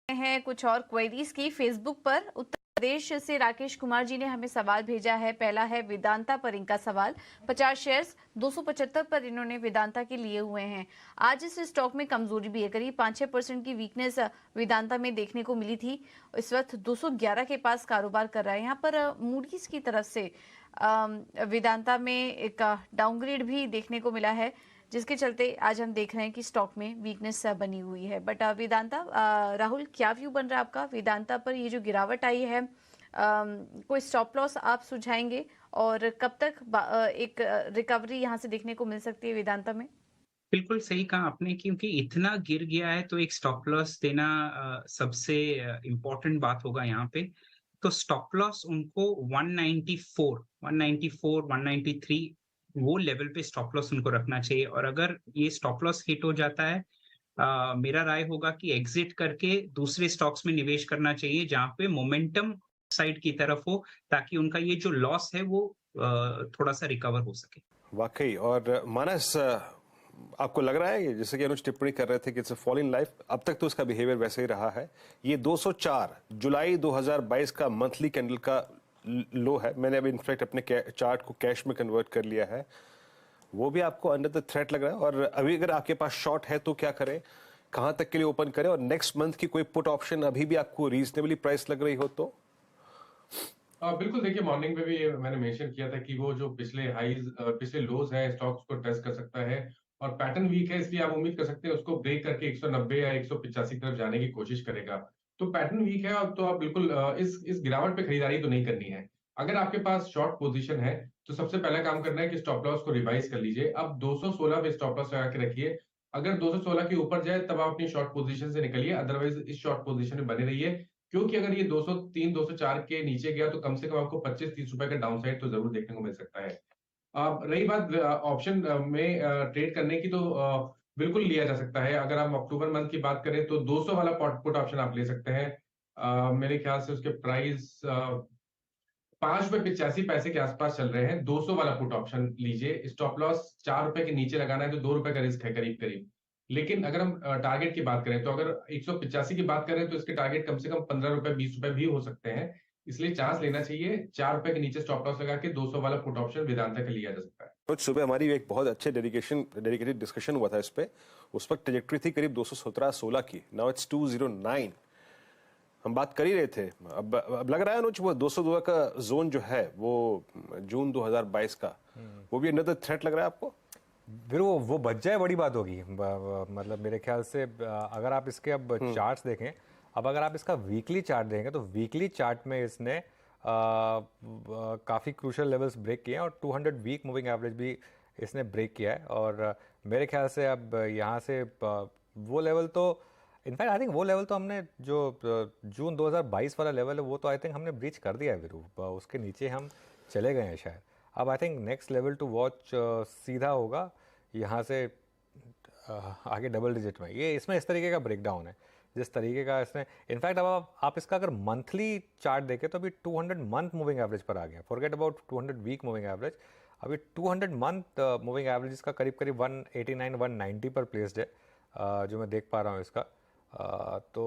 हैं कुछ और क्वेरीज की फेसबुक पर। उत्तर प्रदेश से राकेश कुमार जी ने हमें सवाल भेजा है। पहला है वेदांता पर इनका सवाल। 50 शेयर्स 275 पर इन्होंने वेदांता के लिए हुए हैं। आज इस स्टॉक में कमजोरी भी है, करीब 5-6% की वीकनेस वेदांता में देखने को मिली थी। इस वक्त 211 के पास कारोबार कर रहा है। यहाँ पर मूडीज की तरफ से वेदांता में एक डाउनग्रेड भी देखने को मिला है, जिसके चलते आज हम देख रहे हैं कि स्टॉक में वीकनेस बनी हुई है। बट वेदांता, राहुल क्या व्यू बन रहा है आपका वेदांता पर? ये जो गिरावट आई है, कोई स्टॉप लॉस आप सुझाएंगे और कब तक एक रिकवरी यहाँ से देखने को मिल सकती है वेदांता में? बिल्कुल सही कहा आपने, क्योंकि इतना गिर गया है तो एक स्टॉप लॉस देना सबसे इम्पोर्टेंट बात होगा यहाँ पे। तो स्टॉप लॉस उनको 194, 193 वो लेवल पे स्टॉप लॉस उनको रखना चाहिए। और अगर ये स्टॉप लॉस हिट हो जाता है, मेरा राय होगा कि एग्जिट करके दूसरे स्टॉक्स में निवेश करना चाहिए जहाँ पे मोमेंटम साइड की तरफ हो, ताकि उनका ये जो लॉस है वो थोड़ा सा रिकवर हो सके। वाकई। और मानस, आपको लग रहा है कि जैसे कि अनुज टिप्पणी कर रहे थे कि it's a fall in life, अब तक तो इसका बिहेवियर वैसे ही रहा है। ये 204 जुलाई 2022 का मंथली कैंडल का लो है। मैंने अभी इनफैक्ट अपने चार्ट को कैश में कन्वर्ट कर लिया है। वो भी आपको अंडर द थ्रेट लग रहा है? और अभी अगर आपके पास शॉर्ट है तो क्या करें, कहां तक के लिए ओपन करें? और नेक्स्ट मंथ की कोई पुट ऑप्शन अभी भी आपको रीजनेबली प्राइस लग रही हो तो? बिल्कुल, देखिए मॉर्निंग में भी मैंने मेंशन किया था कि वो जो पिछले लोज है स्टॉक्स को टच कर सकता है और पैटर्न वीक है, इसलिए आप उम्मीद कर सकते हैं उसको ब्रेक करके 190 या 185 की तरफ जाने की कोशिश करेगा। तो पैटर्न वीक है और तो आप बिल्कुल इस गिरावट पे खरीदारी तो नहीं करनी है। अगर आपके पास शॉर्ट पोजीशन है तो सबसे पहला काम करना है कि स्टॉप लॉस को रिवाइज कर लीजिए। अब 216 पे स्टॉप लॉस लगा के रखिए। अगर 216 के ऊपर जाए तब आप अपनी शॉर्ट पोजीशन से निकलिए, अदरवाइज इस शॉर्ट पोजीशन में बने रहिए। क्योंकि अगर ये 203, 204 के नीचे गया तो कम से कम आपको 25-30 रुपए का डाउन साइड तो जरूर देखने को मिल सकता है। रही बात ऑप्शन में ट्रेड करने की, तो बिल्कुल लिया जा सकता है। अगर हम अक्टूबर मंथ की बात करें तो 200 वाला पुट ऑप्शन आप ले सकते हैं। मेरे ख्याल से उसके प्राइस ₹5.85 के आसपास चल रहे हैं। 200 वाला पुट ऑप्शन लीजिए। स्टॉप लॉस ₹4 के नीचे लगाना है तो ₹2 का रिस्क है करीब करीब। लेकिन अगर हम टारगेट की बात करें तो अगर 185 की बात करें तो इसके टारगेट कम से कम ₹15, ₹20 भी हो सकते हैं। इसलिए चांस लेना चाहिए। ₹4 के नीचे स्टॉप लॉस लगा के 200 वाला पुट ऑप्शन वेदांता का लिया जा सकता है। कुछ सुबह हमारी एक बहुत अच्छे डेडिकेटेड डिस्कशन हुआ था इस पे। उस वक्त ट्रेजेक्टरी थी करीब 217-16 की। Now it's 209। हम बात कर ही रहे थे। अब लग रहा है अनुज, वो 202 का जोन जो है वो जून 2022 का, वो भी अंडर द थ्रेट लग रहा है आपको? फिर वो बच जाए बड़ी बात होगी। मतलब मेरे ख्याल से अगर आप इसके अब चार्ट्स देखें, अब अगर आप इसका वीकली चार्ट देखेंगे तो वीकली चार्ट में इसने काफ़ी क्रूशल लेवल्स ब्रेक किए हैं और 200 वीक मूविंग एवरेज भी इसने ब्रेक किया है। और मेरे ख्याल से अब यहाँ से वो लेवल तो, इनफैक्ट आई थिंक वो लेवल तो हमने जो जून 2022 वाला लेवल है वो तो आई थिंक हमने ब्रीच कर दिया है वीरू। उसके नीचे हम चले गए हैं शायद। अब I think next level to watch सीधा होगा यहाँ से आगे डबल डिजिट में। ये इसमें इस तरीके का ब्रेकडाउन है जिस तरीके का इसने, इनफैक्ट अब आप इसका अगर मंथली चार्ट देखें तो अभी 200 मंथ मूविंग एवरेज पर आ गया। Forget about 200 week moving average. अभी 200 मंथ मूविंग एवरेज का करीब करीब 189-190 पर प्लेस्ड है, जो मैं देख पा रहा हूँ इसका। तो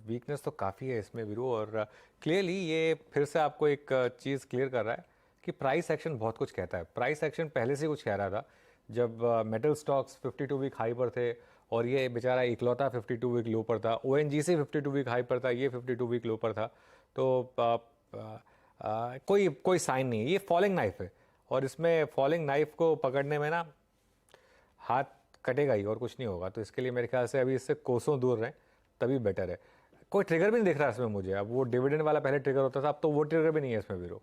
वीकनेस तो काफ़ी है इसमें वीरू। और क्लियरली ये फिर से आपको एक चीज़ क्लियर कर रहा है कि प्राइस एक्शन बहुत कुछ कहता है। प्राइस एक्शन पहले से कुछ कह रहा था जब मेटल स्टॉक्स 52 वीक हाई पर थे और ये बेचारा इकलौता 52 वीक लो पर था। ONGC 52 वीक हाई पर था, ये 52 वीक लो पर था। तो कोई साइन नहीं है, ये फॉलिंग नाइफ है। और इसमें फॉलिंग नाइफ को पकड़ने में ना हाथ कटेगा ही और कुछ नहीं होगा। तो इसके लिए मेरे ख्याल से अभी इससे कोसों दूर रहें तभी बेटर है। कोई ट्रिगर भी नहीं दिख रहा इसमें मुझे। अब वो डिविडेंड वाला पहले ट्रिगर होता था, अब तो वो ट्रिगर भी नहीं है इसमें वीरो।